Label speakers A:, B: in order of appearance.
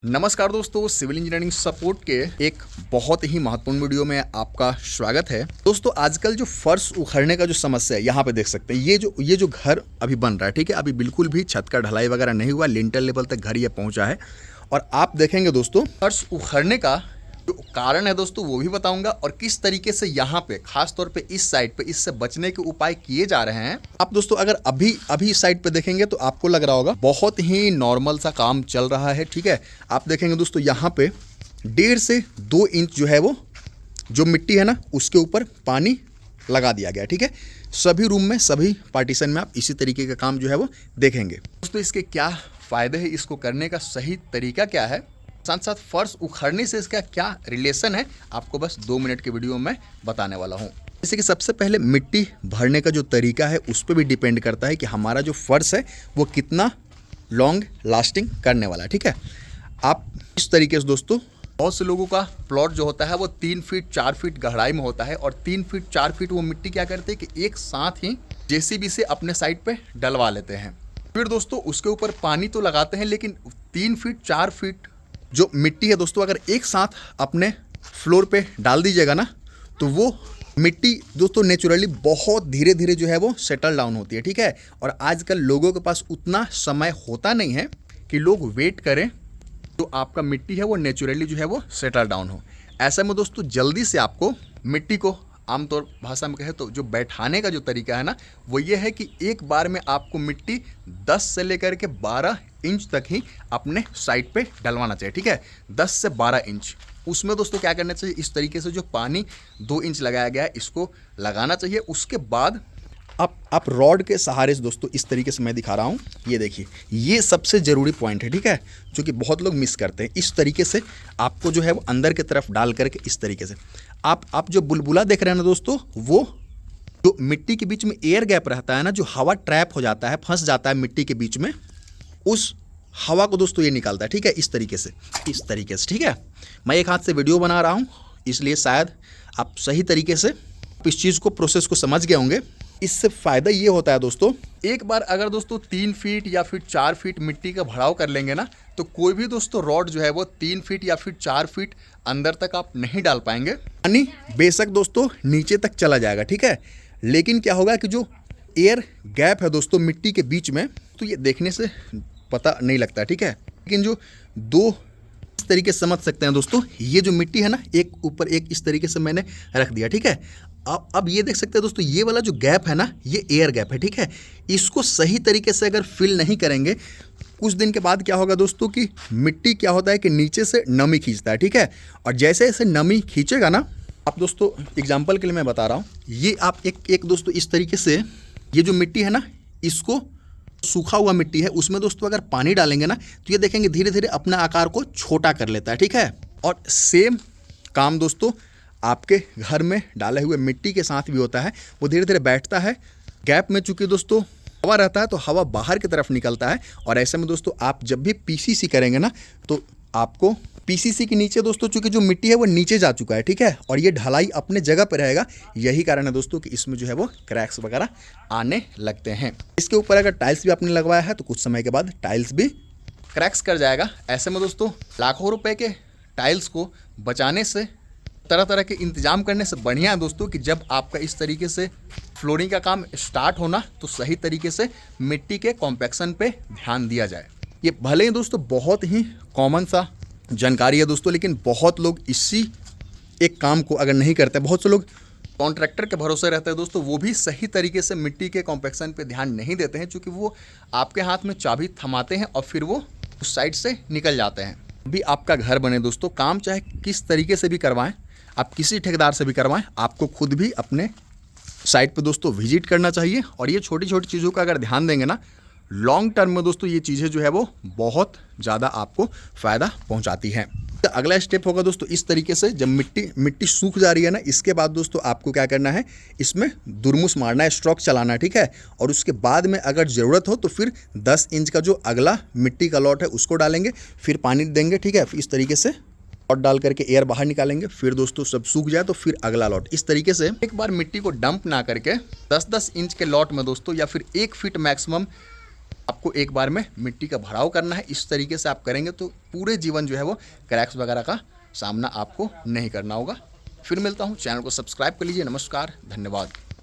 A: नमस्कार दोस्तों, civil engineering support के एक बहुत ही महत्वपूर्ण वीडियो में आपका स्वागत है। दोस्तों, आजकल जो फर्श उखड़ने का जो समस्या है, यहाँ पे देख सकते हैं ये जो घर अभी बन रहा है, ठीक है, अभी बिल्कुल भी छत का ढलाई वगैरह नहीं हुआ, लिंटर लेवल तक घर ये पहुंचा है। और आप देखेंगे दोस्तों, फर्श उखड़ने का जो कारण है दोस्तों वो भी बताऊंगा, और किस तरीके से यहाँ पे खास तौर पे इस साइड पे इससे बचने के उपाय किए जा रहे हैं। आप दोस्तों अगर अभी इस साइड पे देखेंगे तो आपको लग रहा होगा बहुत ही नॉर्मल सा काम चल रहा है, ठीक है। आप देखेंगे दोस्तों यहाँ पे 1.5 से 2 इंच जो है वो जो मिट्टी है ना उसके ऊपर पानी लगा दिया गया, ठीक है। सभी रूम में, सभी पार्टीशन में आप इसी तरीके का काम जो है वो देखेंगे। दोस्तों इसके क्या फायदे हैं, इसको करने का सही तरीका क्या है, साथ साथ फर्श उखड़ने से इसका क्या रिलेशन है, आपको बस 2 मिनट के वीडियो में बताने वाला हूँ। जैसे कि सबसे पहले मिट्टी भरने का जो तरीका है उस पर भी डिपेंड करता है कि हमारा जो फर्श है वो कितना लॉन्ग लास्टिंग करने वाला है, ठीक है। आप इस तरीके से दोस्तों, बहुत से लोगों का प्लॉट जो होता है वो 3 फीट 4 फीट गहराई में होता है, और 3 फीट 4 फीट वो मिट्टी क्या करते हैं कि एक साथ ही जेसीबी से अपने साइड पे डलवा लेते हैं। फिर दोस्तों उसके ऊपर पानी तो लगाते हैं, लेकिन 3 फीट 4 फीट जो मिट्टी है दोस्तों अगर एक साथ अपने फ्लोर पे डाल दीजिएगा ना तो वो मिट्टी दोस्तों नेचुरली बहुत धीरे धीरे जो है वो सेटल डाउन होती है, ठीक है। और आजकल लोगों के पास उतना समय होता नहीं है कि लोग वेट करें तो आपका मिट्टी है वो नेचुरली जो है वो सेटल डाउन हो। ऐसे में दोस्तों जल्दी से आपको मिट्टी को, आमतौर भाषा में कहे तो जो बैठाने का जो तरीका है ना वो ये है कि एक बार में आपको मिट्टी 10 से लेकर के 12 इंच तक ही अपने साइड पे डलवाना चाहिए, ठीक है। 10 से 12 इंच उसमें दोस्तों क्या करना चाहिए, इस तरीके से जो पानी 2 इंच लगाया गया है इसको लगाना चाहिए। उसके बाद आप रॉड के सहारे से दोस्तों इस तरीके से मैं दिखा रहा हूँ, ये देखिए, ये सबसे ज़रूरी पॉइंट है, ठीक है, जो कि बहुत लोग मिस करते हैं। इस तरीके से आपको जो है वो अंदर की तरफ डाल करके इस तरीके से आप जो बुलबुला देख रहे हैं ना दोस्तों, वो जो मिट्टी के बीच में एयर गैप रहता है ना, जो हवा ट्रैप हो जाता है, फंस जाता है मिट्टी के बीच में, उस हवा को दोस्तों ये निकालता है, ठीक है, इस तरीके से, ठीक है। मैं एक हाथ से वीडियो बना रहा हूँ इसलिए शायद आप सही तरीके से इस चीज़ को, प्रोसेस को समझ गए होंगे। इससे फ़ायदा ये होता है दोस्तों, एक बार अगर दोस्तों 3 फीट या फिर 4 फीट मिट्टी का भराव कर लेंगे ना तो कोई भी दोस्तों रॉड जो है वो 3 फीट या फिर 4 फीट अंदर तक आप नहीं डाल पाएंगे। यानी बेशक दोस्तों नीचे तक चला जाएगा, ठीक है, लेकिन क्या होगा कि जो एयर गैप है दोस्तों मिट्टी के बीच में, तो ये देखने से पता नहीं लगता, ठीक है, लेकिन जो दो इस तरीके से समझ सकते हैं दोस्तों, ये जो मिट्टी है ना एक ऊपर एक इस तरीके से मैंने रख दिया, ठीक है। अब ये देख सकते हैं दोस्तों, ये वाला जो गैप है ना ये एयर गैप है, ठीक है। इसको सही तरीके से अगर फिल नहीं करेंगे, कुछ दिन के बाद क्या होगा दोस्तों कि मिट्टी क्या होता है कि नीचे से नमी खींचता है, ठीक है। और जैसे जैसे नमी खींचेगा ना, आप दोस्तों एग्जाम्पल के लिए मैं बता रहा हूँ, ये आप एक दोस्तों इस तरीके से ये जो मिट्टी है ना, इसको सूखा हुआ मिट्टी है उसमें दोस्तों अगर पानी डालेंगे ना तो ये देखेंगे धीरे धीरे अपना आकार को छोटा कर लेता है, ठीक है। और सेम काम दोस्तों आपके घर में डाले हुए मिट्टी के साथ भी होता है, वो धीरे धीरे बैठता है। गैप में चूंकि दोस्तों हवा रहता है तो हवा बाहर की तरफ निकलता है, और ऐसे में दोस्तों आप जब भी पीसीसी करेंगे ना तो आपको पीसीसी के नीचे दोस्तों चूंकि जो मिट्टी है वो नीचे जा चुका है, ठीक है, और ये ढलाई अपने जगह पर रहेगा। यही कारण है दोस्तों कि इसमें जो है वो क्रैक्स वगैरह आने लगते हैं। इसके ऊपर अगर टाइल्स भी आपने लगवाया है तो कुछ समय के बाद टाइल्स भी क्रैक्स कर जाएगा। ऐसे में दोस्तों लाखों रुपए के टाइल्स को बचाने से, तरह तरह के इंतजाम करने से बढ़िया है दोस्तों कि जब आपका इस तरीके से फ्लोरिंग का काम स्टार्ट होना तो सही तरीके से मिट्टी के कॉम्पैक्शन पे ध्यान दिया जाए। ये भले ही दोस्तों बहुत ही कॉमन सा जानकारी है दोस्तों, लेकिन बहुत लोग इसी एक काम को अगर नहीं करते, बहुत से लोग कॉन्ट्रैक्टर के भरोसे रहते हैं दोस्तों, वो भी सही तरीके से मिट्टी के कॉम्पैक्शन पे ध्यान नहीं देते हैं, क्योंकि वो आपके हाथ में चाबी थमाते हैं और फिर वो उस साइड से निकल जाते हैं। भी आपका घर बने दोस्तों, काम चाहे किस तरीके से भी करवाएं, आप किसी ठेकेदार से भी करवाएं, आपको खुद भी अपने साइट पे दोस्तों विजिट करना चाहिए। और ये छोटी छोटी चीज़ों का अगर ध्यान देंगे ना, लॉन्ग टर्म में दोस्तों ये चीज़ें जो है वो बहुत ज़्यादा आपको फ़ायदा पहुंचाती हैं। तो अगला स्टेप होगा दोस्तों इस तरीके से, जब मिट्टी सूख जा रही है ना, इसके बाद दोस्तों आपको क्या करना है, इसमें दुरमुस मारना है, स्ट्रोक चलाना है, ठीक है। और उसके बाद में अगर ज़रूरत हो तो फिर 10 इंच का जो अगला मिट्टी का लॉट है उसको डालेंगे, फिर पानी देंगे, ठीक है। इस तरीके से लॉट डाल करके एयर बाहर निकालेंगे, फिर दोस्तों सब सूख जाए तो फिर अगला लॉट। इस तरीके से एक बार मिट्टी को डंप ना करके 10-10 इंच के लॉट में दोस्तों, या फिर 1 फीट मैक्सिमम आपको एक बार में मिट्टी का भराव करना है। इस तरीके से आप करेंगे तो पूरे जीवन जो है वो क्रैक्स वगैरह का सामना आपको नहीं करना होगा। फिर मिलता हूँ, चैनल को सब्सक्राइब कर लीजिए। नमस्कार, धन्यवाद।